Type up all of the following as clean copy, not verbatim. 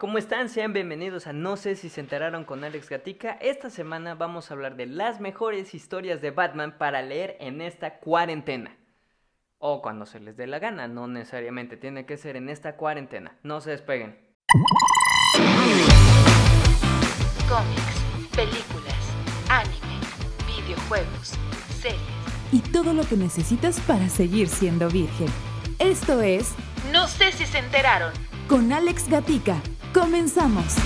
¿Cómo están? Sean bienvenidos a No sé si se enteraron con Alex Gatica. Esta semana vamos a hablar de las mejores historias de Batman para leer en esta cuarentena. O cuando se les dé la gana, no necesariamente tiene que ser en esta cuarentena. No se despeguen. Cómics, películas, anime, videojuegos, series y todo lo que necesitas para seguir siendo virgen. Esto es No sé si se enteraron con Alex Gatica. ¡Comenzamos!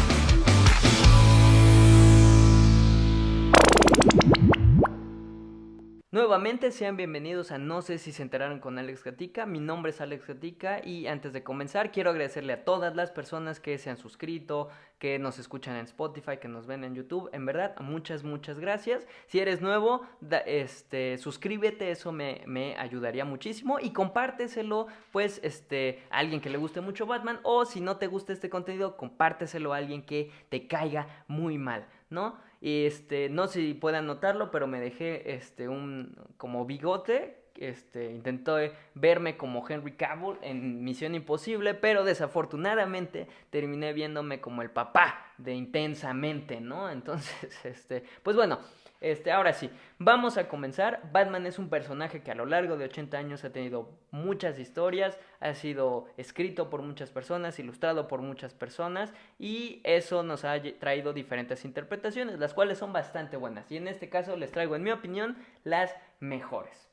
Nuevamente sean bienvenidos a No sé si se enteraron con Alex Gatica. Mi nombre es Alex Gatica y antes de comenzar quiero agradecerle a todas las personas que se han suscrito, que nos escuchan en Spotify, que nos ven en YouTube. En verdad, muchas gracias. Si eres nuevo, suscríbete, eso me ayudaría muchísimo. Y compárteselo, pues, a alguien que le guste mucho Batman. O si no te gusta este contenido, compárteselo a alguien que te caiga muy mal, ¿no? Y no sé si puedan notarlo, pero me dejé un como bigote. Intenté verme como Henry Cavill en Misión Imposible, pero desafortunadamente terminé viéndome como el papá de Intensamente, ¿no? Entonces, pues bueno, ahora sí, vamos a comenzar. Batman es un personaje que a lo largo de 80 años ha tenido muchas historias, ha sido escrito por muchas personas, ilustrado por muchas personas, y eso nos ha traído diferentes interpretaciones, las cuales son bastante buenas, y en este caso les traigo, en mi opinión, las mejores.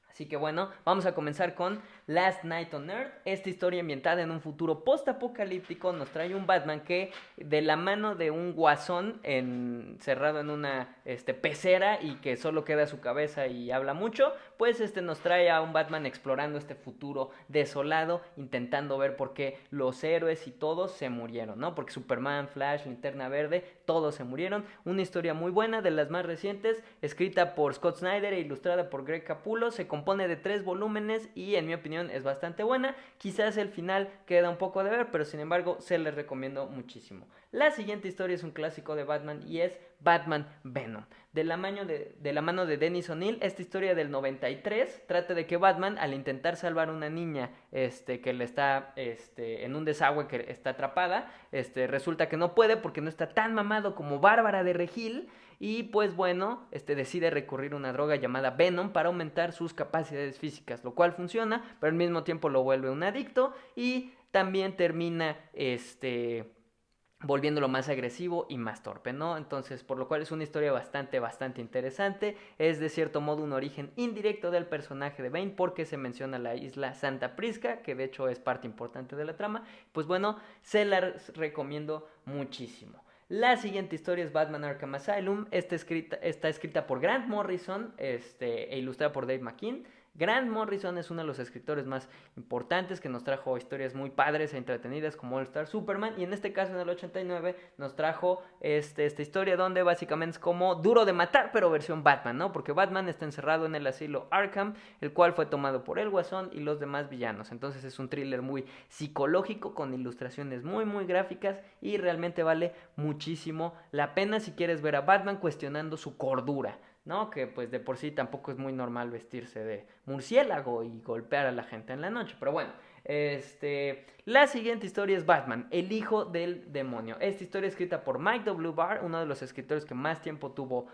Así que bueno, vamos a comenzar con Last Night on Earth. Esta historia ambientada en un futuro post-apocalíptico nos trae un Batman que, de la mano de un guasón encerrado en una pecera y que solo queda su cabeza y habla mucho, pues nos trae a un Batman explorando este futuro desolado, intentando ver por qué los héroes y todos se murieron, ¿no? Porque Superman, Flash, Linterna Verde, todos se murieron. Una historia muy buena, de las más recientes, escrita por Scott Snyder e ilustrada por Greg Capullo. Se compone de 3 volúmenes y en mi opinión es bastante buena. Quizás el final queda un poco de ver, pero sin embargo se les recomiendo muchísimo. La siguiente historia es un clásico de Batman y es Batman Venom. De la mano de Dennis O'Neil, esta historia del 93 trata de que Batman, al intentar salvar a una niña que le está en un desagüe, que está atrapada, resulta que no puede porque no está tan mamado como Bárbara de Regil. Y pues bueno, decide recurrir a una droga llamada Venom para aumentar sus capacidades físicas, lo cual funciona, pero al mismo tiempo lo vuelve un adicto y también termina volviéndolo más agresivo y más torpe, ¿no? Entonces, por lo cual es una historia bastante interesante. Es de cierto modo un origen indirecto del personaje de Bane, porque se menciona la isla Santa Prisca, que de hecho es parte importante de la trama. Pues bueno, se la recomiendo muchísimo. La siguiente historia es Batman Arkham Asylum. Está escrita por Grant Morrison e ilustrada por Dave McKean. Grant Morrison es uno de los escritores más importantes, que nos trajo historias muy padres e entretenidas como All Star Superman, y en este caso en el 89 nos trajo esta historia donde básicamente es como Duro de Matar, pero versión Batman, ¿no? Porque Batman está encerrado en el asilo Arkham, el cual fue tomado por el Guasón y los demás villanos. Entonces es un thriller muy psicológico con ilustraciones muy gráficas y realmente vale muchísimo la pena si quieres ver a Batman cuestionando su cordura, ¿no? Que pues de por sí tampoco es muy normal vestirse de murciélago y golpear a la gente en la noche. Pero bueno, la siguiente historia es Batman, el hijo del demonio. Esta historia es escrita por Mike W. Barr, uno de los escritores que más tiempo tuvo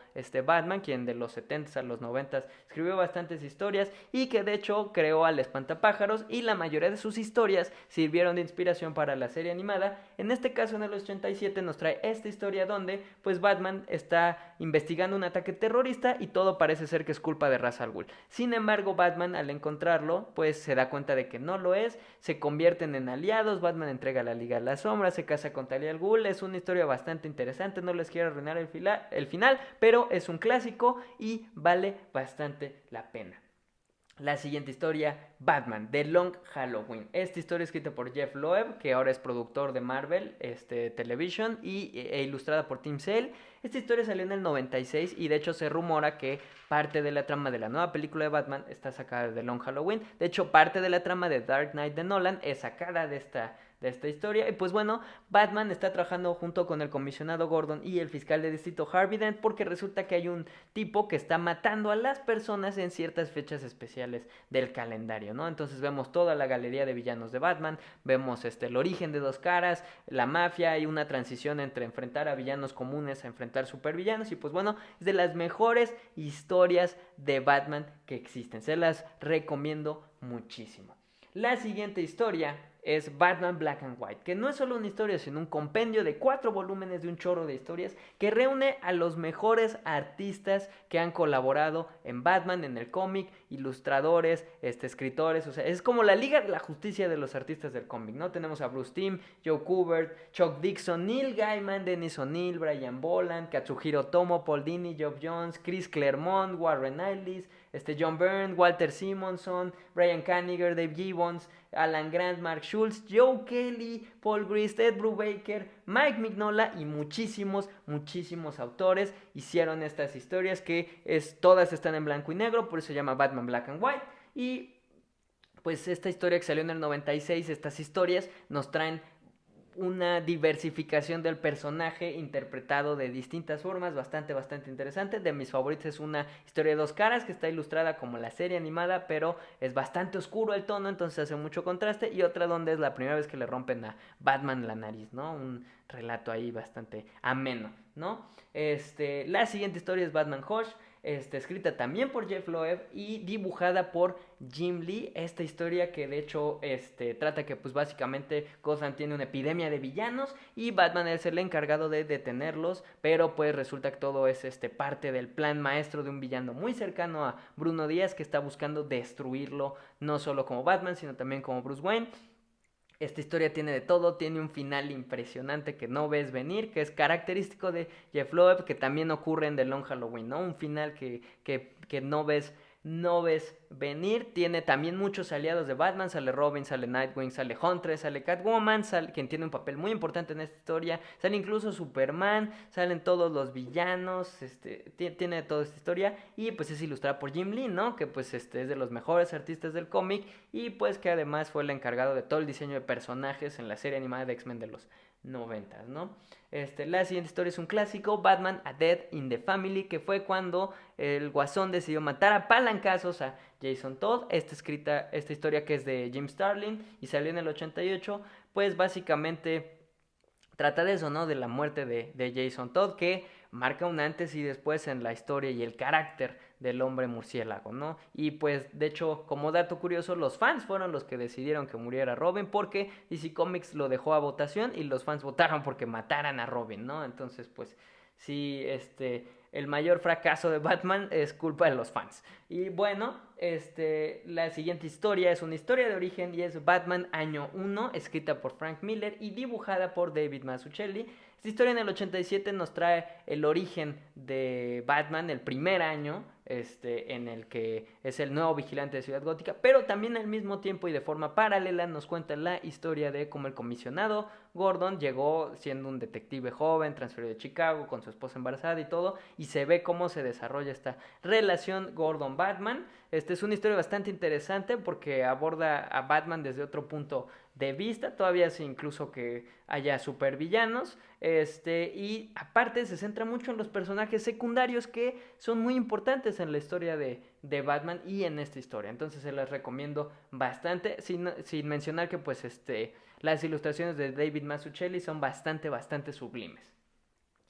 Batman, quien de los 70s a los 90s escribió bastantes historias y que de hecho creó al Espantapájaros, y la mayoría de sus historias sirvieron de inspiración para la serie animada. En este caso, en el 87 nos trae esta historia donde pues Batman está investigando un ataque terrorista y todo parece ser que es culpa de Ra's al Ghul. Sin embargo, Batman, al encontrarlo, pues se da cuenta de que no lo es, se convierten en aliados. Batman entrega a la Liga de las Sombras, se casa con Talia al Ghul. Es una historia bastante interesante, no les quiero arruinar el final, pero es un clásico y vale bastante la pena. La siguiente historia, Batman, The Long Halloween. Esta historia es escrita por Jeff Loeb, que ahora es productor de Marvel Television, e ilustrada por Tim Sale. Esta historia salió en el 96 y de hecho se rumora que parte de la trama de la nueva película de Batman está sacada de The Long Halloween. De hecho, parte de la trama de Dark Knight de Nolan es sacada de de esta historia. Y pues bueno, Batman está trabajando junto con el comisionado Gordon y el fiscal de distrito Harvey Dent, porque resulta que hay un tipo que está matando a las personas en ciertas fechas especiales del calendario, ¿no? Entonces vemos toda la galería de villanos de Batman, vemos el origen de Dos Caras, la mafia y una transición entre enfrentar a villanos comunes a enfrentar supervillanos. Y pues bueno, es de las mejores historias de Batman que existen, se las recomiendo muchísimo. La siguiente historia es Batman Black and White, que no es solo una historia, sino un compendio de 4 volúmenes de un chorro de historias que reúne a los mejores artistas que han colaborado en Batman, en el cómic, ilustradores, escritores, o sea, es como la Liga de la Justicia de los artistas del cómic, ¿no? Tenemos a Bruce Timm, Joe Kubert, Chuck Dixon, Neil Gaiman, Dennis O'Neil, Brian Boland, Katsuhiro Tomo, Paul Dini, Geoff Johns, Chris Claremont, Warren Ellis, John Byrne, Walter Simonson, Brian Kanigher, Dave Gibbons, Alan Grant, Mark Schultz, Joe Kelly, Paul Grist, Ed Brubaker, Mike Mignola y muchísimos autores hicieron estas historias que todas están en blanco y negro, por eso se llama Batman Black and White. Y pues esta historia que salió en el 96, estas historias nos traen una diversificación del personaje interpretado de distintas formas, bastante interesante. De mis favoritos es una historia de Dos Caras que está ilustrada como la serie animada, pero es bastante oscuro el tono, entonces hace mucho contraste. Y otra donde es la primera vez que le rompen a Batman la nariz, ¿no? Un relato ahí bastante ameno, ¿no? La siguiente historia es Batman Hush, escrita también por Jeff Loeb y dibujada por Jim Lee. Esta historia que de hecho trata que pues básicamente Gotham tiene una epidemia de villanos y Batman es el encargado de detenerlos, pero pues resulta que todo es parte del plan maestro de un villano muy cercano a Bruno Díaz, que está buscando destruirlo, no solo como Batman sino también como Bruce Wayne. Esta historia tiene de todo, tiene un final impresionante que no ves venir, que es característico de Jeff Loeb, que también ocurre en The Long Halloween, ¿no? Un final que no ves venir. Tiene también muchos aliados de Batman, sale Robin, sale Nightwing, sale Huntress, sale Catwoman, quien tiene un papel muy importante en esta historia, sale incluso Superman, salen todos los villanos, tiene toda esta historia y pues es ilustrada por Jim Lee, ¿no? Que pues es de los mejores artistas del cómic y pues que además fue el encargado de todo el diseño de personajes en la serie animada de X-Men de los 90, ¿no? La siguiente historia es un clásico, Batman A Death in the Family, que fue cuando el Guasón decidió matar a palancazos a Jason Todd. Esta historia que es de Jim Starlin y salió en el 88, pues básicamente trata de eso, ¿no? De la muerte de Jason Todd, que marca un antes y después en la historia y el carácter del hombre murciélago, ¿no? Y pues de hecho, como dato curioso, los fans fueron los que decidieron que muriera Robin, porque DC Comics lo dejó a votación y los fans votaron porque mataran a Robin, ¿no? Entonces pues sí, el mayor fracaso de Batman es culpa de los fans. Y bueno, la siguiente historia es una historia de origen y es Batman Año 1, escrita por Frank Miller y dibujada por David Mazzucchelli. Esta historia en el 87 nos trae el origen de Batman, el primer año, en el que es el nuevo vigilante de Ciudad Gótica, pero también al mismo tiempo y de forma paralela nos cuenta la historia de cómo el comisionado Gordon llegó siendo un detective joven, transferido de Chicago con su esposa embarazada y todo, y se ve cómo se desarrolla esta relación Gordon-Batman. Es una historia bastante interesante porque aborda a Batman desde otro punto de vista, todavía es incluso que haya supervillanos, y aparte se centra mucho en los personajes secundarios que son muy importantes en la historia de Batman y en esta historia, entonces se las recomiendo bastante, sin mencionar que pues las ilustraciones de David Mazzucchelli son bastante sublimes.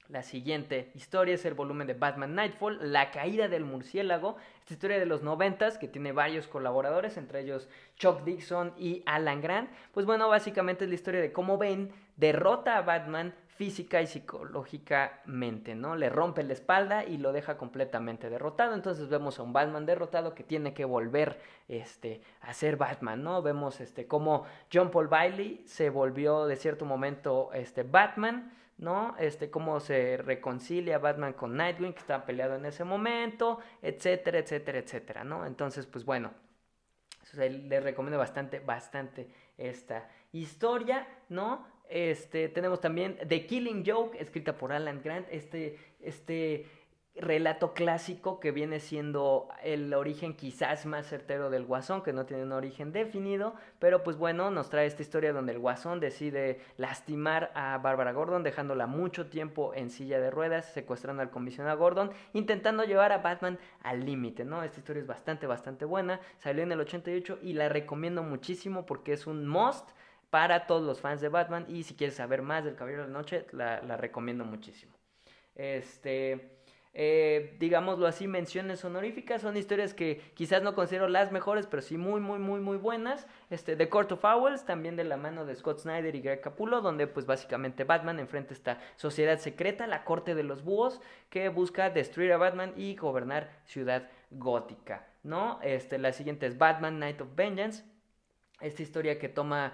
La siguiente historia es el volumen de Batman Nightfall, La caída del murciélago. Esta historia de los 90s que tiene varios colaboradores, entre ellos Chuck Dixon y Alan Grant. Pues bueno, básicamente es la historia de cómo Bane derrota a Batman física y psicológicamente, ¿no? Le rompe la espalda y lo deja completamente derrotado. Entonces vemos a un Batman derrotado que tiene que volver a ser Batman, ¿no? Vemos cómo John Paul Bailey se volvió de cierto momento Batman, ¿no? Cómo se reconcilia Batman con Nightwing, que estaba peleado en ese momento, etcétera, ¿no? Entonces, pues bueno, les recomiendo bastante esta historia, ¿no? Tenemos también The Killing Joke, escrita por Alan Grant, relato clásico que viene siendo el origen quizás más certero del Guasón, que no tiene un origen definido, pero pues bueno, nos trae esta historia donde el Guasón decide lastimar a Bárbara Gordon, dejándola mucho tiempo en silla de ruedas, secuestrando al comisionado Gordon, intentando llevar a Batman al límite, ¿no? Esta historia es bastante buena, salió en el 88 y la recomiendo muchísimo porque es un must para todos los fans de Batman, y si quieres saber más del Caballero de la Noche, la recomiendo muchísimo. Digámoslo así, menciones honoríficas, son historias que quizás no considero las mejores, pero sí muy buenas. The Court of Owls, también de la mano de Scott Snyder y Greg Capullo, donde pues básicamente Batman enfrenta esta sociedad secreta, la Corte de los Búhos, que busca destruir a Batman y gobernar Ciudad Gótica, ¿no? La siguiente es Batman Night of Vengeance, esta historia que toma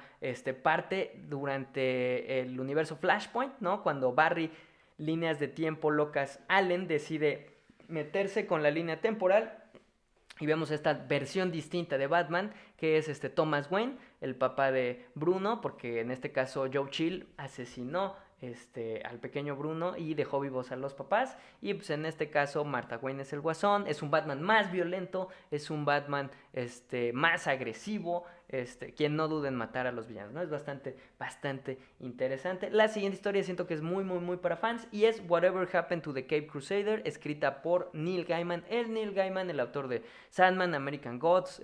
parte durante el universo Flashpoint, ¿no? Cuando Barry, líneas de tiempo locas, Allen decide meterse con la línea temporal y vemos esta versión distinta de Batman, que es Thomas Wayne, el papá de Bruno, porque en este caso Joe Chill asesinó al pequeño Bruno y dejó vivos a los papás, y pues en este caso Martha Wayne es el Guasón, es un Batman más violento, es un Batman más agresivo, quien no duda en matar a los villanos, ¿no? Es bastante interesante. La siguiente historia siento que es muy para fans, y es Whatever Happened to the Cape Crusader, escrita por Neil Gaiman, el autor de Sandman, American Gods,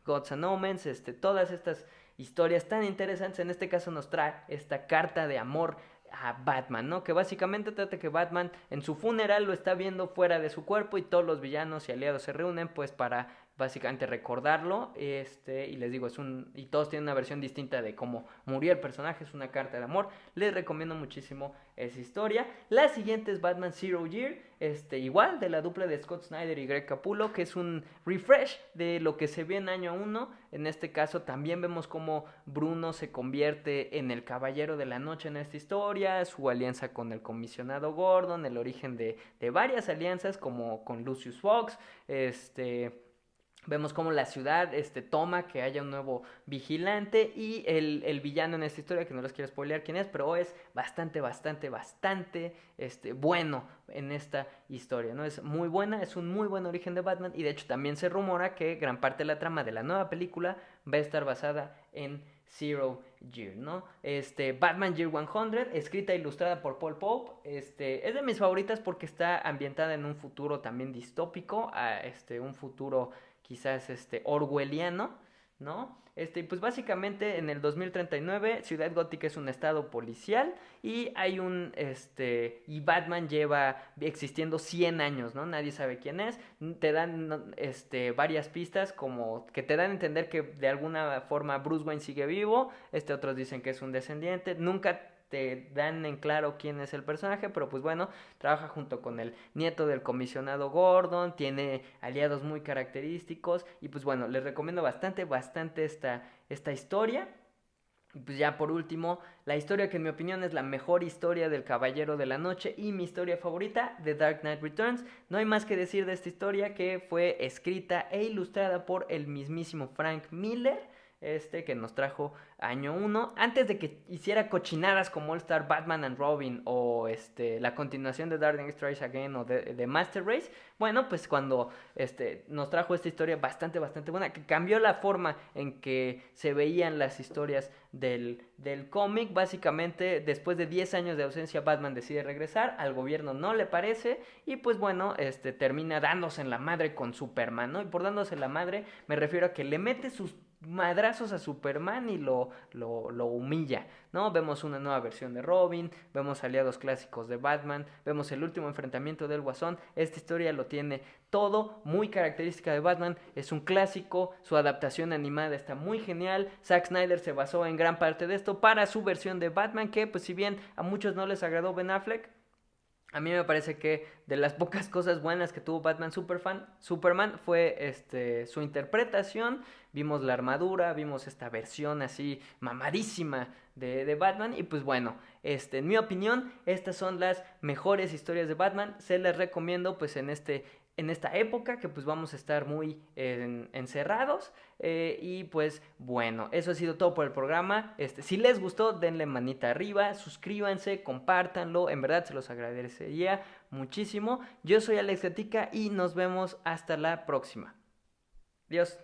Gods and Omens, todas estas historias tan interesantes. En este caso nos trae esta carta de amor a Batman, ¿no? Que básicamente trata que Batman en su funeral lo está viendo fuera de su cuerpo, y todos los villanos y aliados se reúnen pues para básicamente recordarlo, y les digo, y todos tienen una versión distinta de cómo murió el personaje, es una carta de amor. Les recomiendo muchísimo esa historia. La siguiente es Batman Zero Year, igual de la dupla de Scott Snyder y Greg Capullo, que es un refresh de lo que se ve en año 1. En este caso también vemos cómo Bruno se convierte en el Caballero de la Noche en esta historia, su alianza con el comisionado Gordon, el origen de varias alianzas como con Lucius Fox, vemos cómo la ciudad toma que haya un nuevo vigilante, y el villano en esta historia, que no les quiero spoilear quién es, pero es bastante bueno en esta historia, ¿no? Es muy buena, es un muy buen origen de Batman, y de hecho también se rumora que gran parte de la trama de la nueva película va a estar basada en Zero Year, ¿no? Batman Year 100, escrita e ilustrada por Paul Pope, es de mis favoritas porque está ambientada en un futuro también distópico, un futuro quizás orwelliano, ¿no? Pues básicamente en el 2039 Ciudad Gótica es un estado policial, y hay y Batman lleva existiendo 100 años, ¿no? Nadie sabe quién es. Te dan varias pistas como que te dan a entender que de alguna forma Bruce Wayne sigue vivo, otros dicen que es un descendiente. Nunca te dan en claro quién es el personaje, pero pues bueno, trabaja junto con el nieto del comisionado Gordon, tiene aliados muy característicos, y pues bueno, les recomiendo bastante esta historia. Y pues ya por último, la historia que en mi opinión es la mejor historia del Caballero de la Noche y mi historia favorita, The Dark Knight Returns. No hay más que decir de esta historia, que fue escrita e ilustrada por el mismísimo Frank Miller, que nos trajo año 1, antes de que hiciera cochinadas como All Star Batman and Robin, o la continuación de Dark Knight Strikes Again, o de Master Race. Bueno, pues cuando nos trajo esta historia bastante buena, que cambió la forma en que se veían las historias del cómic. Básicamente, después de 10 años de ausencia, Batman decide regresar, al gobierno no le parece, y pues bueno, termina dándose en la madre con Superman, ¿no? Y por dándose en la madre me refiero a que le mete sus madrazos a Superman y lo humilla, ¿no? Vemos una nueva versión de Robin, vemos aliados clásicos de Batman, vemos el último enfrentamiento del Guasón. Esta historia lo tiene todo, muy característica de Batman, es un clásico, su adaptación animada está muy genial. Zack Snyder se basó en gran parte de esto para su versión de Batman, que pues si bien a muchos no les agradó Ben Affleck, a mí me parece que de las pocas cosas buenas que tuvo Batman Superman fue su interpretación. Vimos la armadura, vimos esta versión así mamadísima de Batman, y pues bueno, en mi opinión, estas son las mejores historias de Batman. Se les recomiendo pues en este en esta época que pues vamos a estar muy encerrados. Y pues bueno, eso ha sido todo por el programa. Si les gustó, denle manita arriba, suscríbanse, compártanlo, en verdad se los agradecería muchísimo. Yo soy Alex Gatica y nos vemos hasta la próxima. Adiós.